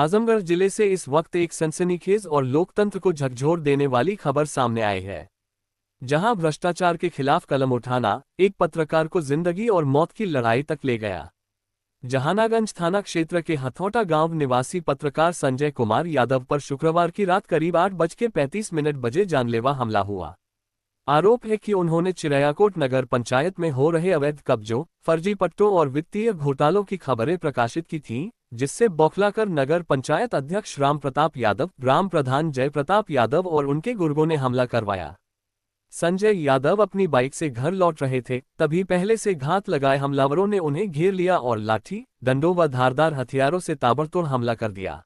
आजमगढ़ जिले से इस वक्त एक सनसनीखेज और लोकतंत्र को झकझोर देने वाली खबर सामने आई है, जहां भ्रष्टाचार के खिलाफ कलम उठाना एक पत्रकार को जिंदगी और मौत की लड़ाई तक ले गया। जहानागंज थाना क्षेत्र के हथौटा गांव निवासी पत्रकार संजय कुमार यादव पर शुक्रवार की रात करीब 8:35 बजे जानलेवा हमला हुआ। आरोप है कि उन्होंने चिरैयाकोट नगर पंचायत में हो रहे अवैध कब्जों, फर्जी पट्टों और वित्तीय घोटालों की खबरें प्रकाशित की थीं, जिससे बौखलाकर नगर पंचायत अध्यक्ष राम प्रताप यादव, ग्राम प्रधान जय प्रताप यादव और उनके गुर्गों ने हमला करवाया। संजय यादव अपनी बाइक से घर लौट रहे थे, तभी पहले से घात लगाए हमलावरों ने उन्हें घेर लिया और लाठी, डंडों व धारदार हथियारों से ताबड़तोड़ हमला कर दिया।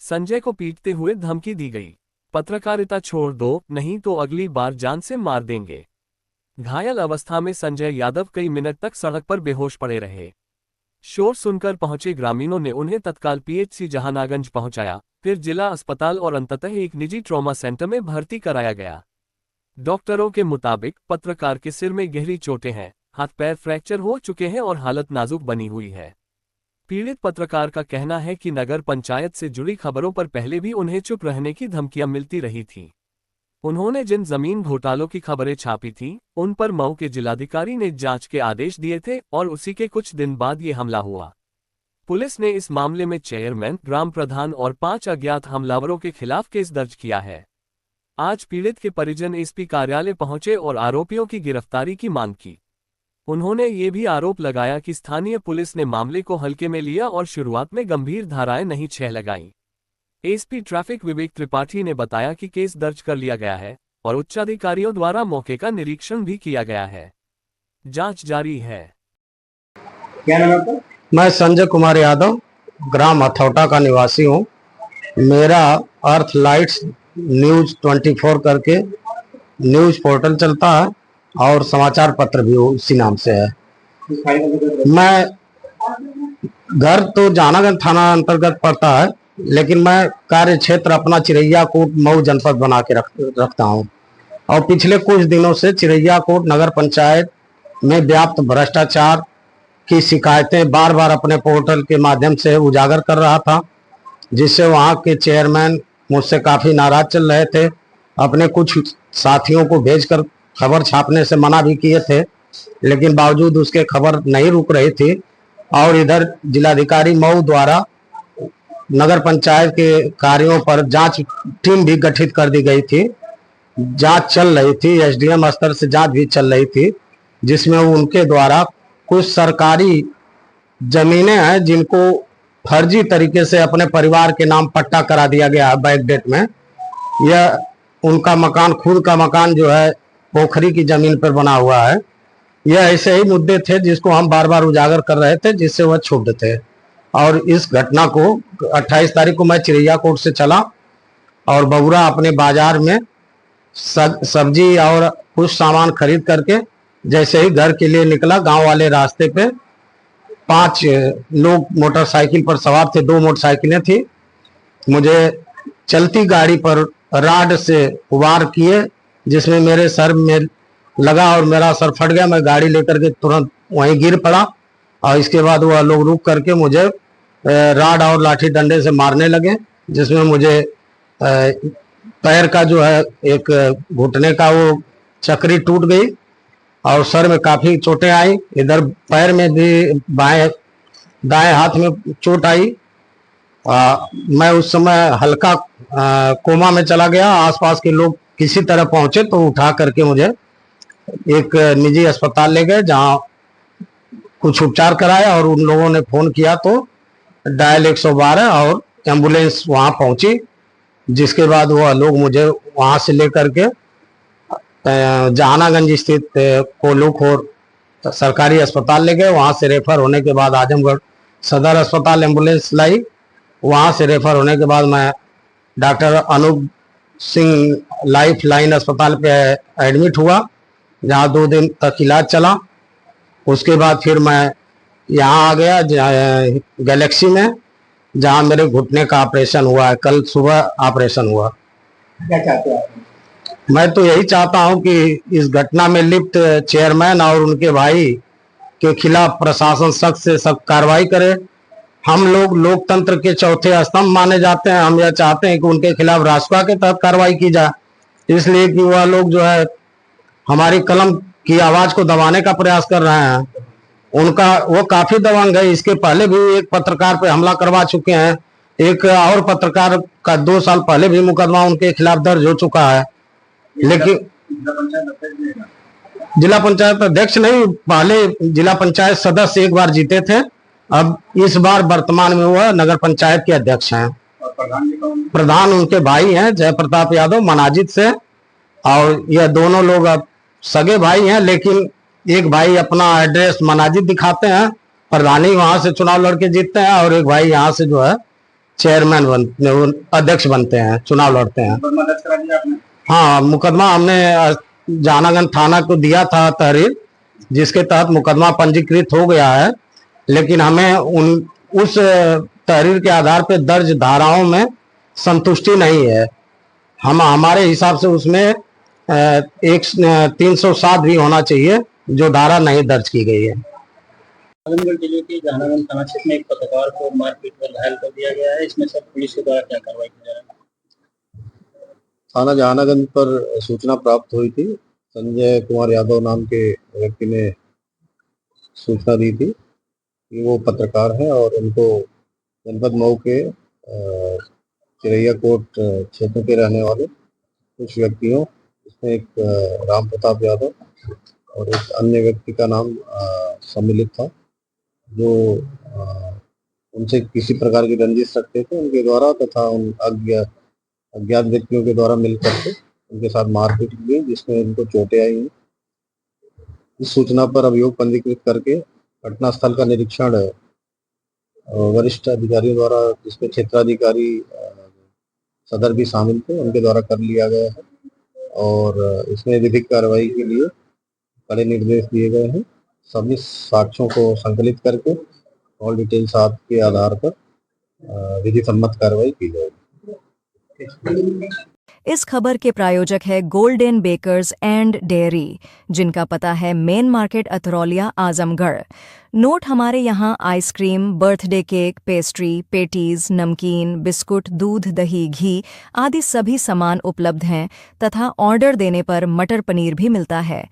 संजय को पीटते हुए धमकी दी गई, पत्रकारिता छोड़ दो, नहीं तो अगली बार जान से मार देंगे। घायल अवस्था में संजय यादव कई मिनट तक सड़क पर बेहोश पड़े रहे। शोर सुनकर पहुंचे ग्रामीणों ने उन्हें तत्काल पीएचसी जहानागंज पहुंचाया, फिर जिला अस्पताल और अंततः एक निजी ट्रॉमा सेंटर में भर्ती कराया गया। डॉक्टरों के मुताबिक पत्रकार के सिर में गहरी चोटें हैं, हाथ पैर फ्रैक्चर हो चुके हैं और हालत नाजुक बनी हुई है। पीड़ित पत्रकार का कहना है कि नगर पंचायत से जुड़ी खबरों पर पहले भी उन्हें चुप रहने की धमकियां मिलती रही थीं। उन्होंने जिन जमीन घोटालों की खबरें छापी थीं, उन पर मऊ के जिलाधिकारी ने जांच के आदेश दिए थे और उसी के कुछ दिन बाद ये हमला हुआ। पुलिस ने इस मामले में चेयरमैन, ग्राम प्रधान और 5 अज्ञात हमलावरों के खिलाफ केस दर्ज किया है। आज पीड़ित के परिजन एसपी कार्यालय पहुंचे और आरोपियों की गिरफ्तारी की मांग की। उन्होंने ये भी आरोप लगाया कि स्थानीय पुलिस ने मामले को हल्के में लिया और शुरुआत में गंभीर धाराएं नहीं लगाईं। एसपी ट्रैफिक विवेक त्रिपाठी ने बताया कि केस दर्ज कर लिया गया है और उच्चाधिकारियों द्वारा मौके का निरीक्षण भी किया गया है। जांच जारी है। क्या नाम है आपका? मैं संजय कुमार यादव, ग्राम हथौटा का निवासी हूँ। मेरा अर्थ लाइट्स न्यूज 24 करके न्यूज पोर्टल चलता है और समाचार पत्र भी उसी नाम से है। मैं घर तो जहानागंज थाना अंतर्गत पड़ता है, लेकिन मैं कार्य क्षेत्र अपना चिरैयाकोट मऊ जनपद बना के रखता हूँ और पिछले कुछ दिनों से चिरैयाकोट नगर पंचायत में व्याप्त भ्रष्टाचार की शिकायतें बार बार अपने पोर्टल के माध्यम से उजागर कर रहा था, जिससे वहाँ के चेयरमैन मुझसे काफ़ी नाराज चल रहे थे। अपने कुछ साथियों को भेजकर खबर छापने से मना भी किए थे, लेकिन बावजूद उसके खबर नहीं रुक रही थी। और इधर जिलाधिकारी मऊ द्वारा नगर पंचायत के कार्यों पर जांच टीम भी गठित कर दी गई थी। जांच चल रही थी, एसडीएम स्तर से जांच भी चल रही थी, जिसमें उनके द्वारा कुछ सरकारी जमीनें हैं जिनको फर्जी तरीके से अपने परिवार के नाम पट्टा करा दिया गया है बैकडेट में। यह उनका मकान, खुद का मकान जो है पोखरी की जमीन पर बना हुआ है। यह ऐसे ही मुद्दे थे जिसको हम बार बार उजागर कर रहे थे, जिससे वह क्षुब्ध थे। और इस घटना को 28 तारीख को मैं चिरैयाकोट से चला और बबुरा अपने बाजार में सब्जी और कुछ सामान खरीद करके जैसे ही घर के लिए निकला, गांव वाले रास्ते पे 5 लोग मोटरसाइकिल पर सवार थे, 2 मोटरसाइकिलें थी। मुझे चलती गाड़ी पर राड से वार किए, जिसमें मेरे सर में लगा और मेरा सर फट गया। मैं गाड़ी लेकर के तुरंत वहीं गिर पड़ा और इसके बाद वह लोग रुक करके मुझे राड और लाठी डंडे से मारने लगे, जिसमें मुझे पैर का जो है एक घुटने का वो चक्री टूट गई और सर में काफी चोटें आई। इधर पैर में भी दाएं हाथ में चोट आई। मैं उस समय हल्का कोमा में चला गया। आसपास के लोग किसी तरह पहुंचे तो उठा करके मुझे एक निजी अस्पताल ले गए, जहां कुछ उपचार कराया और उन लोगों ने फोन किया तो डायल 112 और एम्बुलेंस वहां पहुंची, जिसके बाद वह लोग मुझे वहां से लेकर के जहानागंज स्थित कोलूखोर सरकारी अस्पताल ले गए। वहां से रेफर होने के बाद आजमगढ़ सदर अस्पताल एम्बुलेंस लाई। वहां से रेफर होने के बाद मैं doctor Anup Singh life line अस्पताल पे एडमिट हुआ, जहां 2 दिन तक इलाज चला। उसके बाद फिर मैं यहाँ आ गया गैलेक्सी में, जहां मेरे घुटने का ऑपरेशन हुआ है। कल सुबह ऑपरेशन हुआ। क्या चाहते हैं आप? मैं तो यही चाहता हूं कि इस घटना में लिप्त चेयरमैन और उनके भाई के खिलाफ प्रशासन सख्त से सख्त कार्रवाई करे। हम लोग लोकतंत्र के चौथे स्तंभ माने जाते हैं। हम यह चाहते हैं कि उनके खिलाफ रासुका के तहत कार्रवाई की जाए, इसलिए कि वह लोग जो है हमारी कलम की आवाज को दबाने का प्रयास कर रहे हैं। उनका वो काफी दबंग है। इसके पहले भी एक पत्रकार पे हमला करवा चुके हैं। एक और पत्रकार का 2 साल पहले भी मुकदमा उनके खिलाफ दर्ज हो चुका है। लेकिन जिला पंचायत अध्यक्ष नहीं, पहले जिला पंचायत सदस्य एक बार जीते थे। अब इस बार वर्तमान में वह नगर पंचायत के अध्यक्ष हैं। प्रधान उनके भाई हैं जय प्रताप यादव मनाजिद से, और यह दोनों लोग अब सगे भाई हैं, लेकिन एक भाई अपना एड्रेस मनाजिद दिखाते हैं, प्रधानी वहां से चुनाव लड़के जीतते हैं, और एक भाई यहाँ से जो है चेयरमैन अध्यक्ष बनते हैं, चुनाव लड़ते हैं। हाँ, मुकदमा हमने जहानागंज थाना को दिया था तहरीर, जिसके तहत मुकदमा पंजीकृत हो गया है, लेकिन हमें उस तहरीर के आधार पर दर्ज धाराओं में संतुष्टि नहीं है। हमारे हिसाब से उसमें एक 307 भी होना चाहिए, जो धारा नहीं दर्ज की गई है। आजमगढ़ जिले के जहानागंज थाना क्षेत्र में एक पत्रकार को मारपीट कर घायल कर दिया गया है। इसमें सब पुलिस के द्वारा क्या कार्रवाई की जा रही है? थाना जहानागंज पर सूचना प्राप्त हुई थी। संजय कुमार यादव नाम के व्यक्ति ने सूचना दी थी कि वो पत्रकार हैं और उनको जनपद मऊ के चिरैया कोट क्षेत्र के रहने वाले कुछ व्यक्तियों, इसमें एक राम प्रताप यादव और एक अन्य व्यक्ति का नाम सम्मिलित था, जो उनसे किसी प्रकार की रंजिश रखते थे, उनके द्वारा तथा उन अज्ञात व्यक्तियों के द्वारा मिलकर के उनके साथ मारपीट हुई, जिसमें उनको चोटें आई हैं। इस सूचना पर अभियोग पंजीकृत करके घटना स्थल का निरीक्षण वरिष्ठ अधिकारियों द्वारा, जिसमें क्षेत्राधिकारी सदर भी शामिल थे, उनके द्वारा कर लिया गया है, और इसमें विधिक कार्रवाई के लिए कड़े निर्देश दिए गए हैं। सभी साक्ष्यों को संकलित करके ऑल डिटेल्स के आधार पर विधि सम्मत कार्रवाई की जाएगी। इस खबर के प्रायोजक है गोल्डन बेकर्स एंड डेयरी, जिनका पता है main market Atraulia Azamgarh. Note हमारे यहाँ ice cream, birthday cake, pastry, patties, नमकीन, बिस्कुट, दूध, दही, घी आदि सभी सामान उपलब्ध हैं तथा ऑर्डर देने पर मटर पनीर भी मिलता है।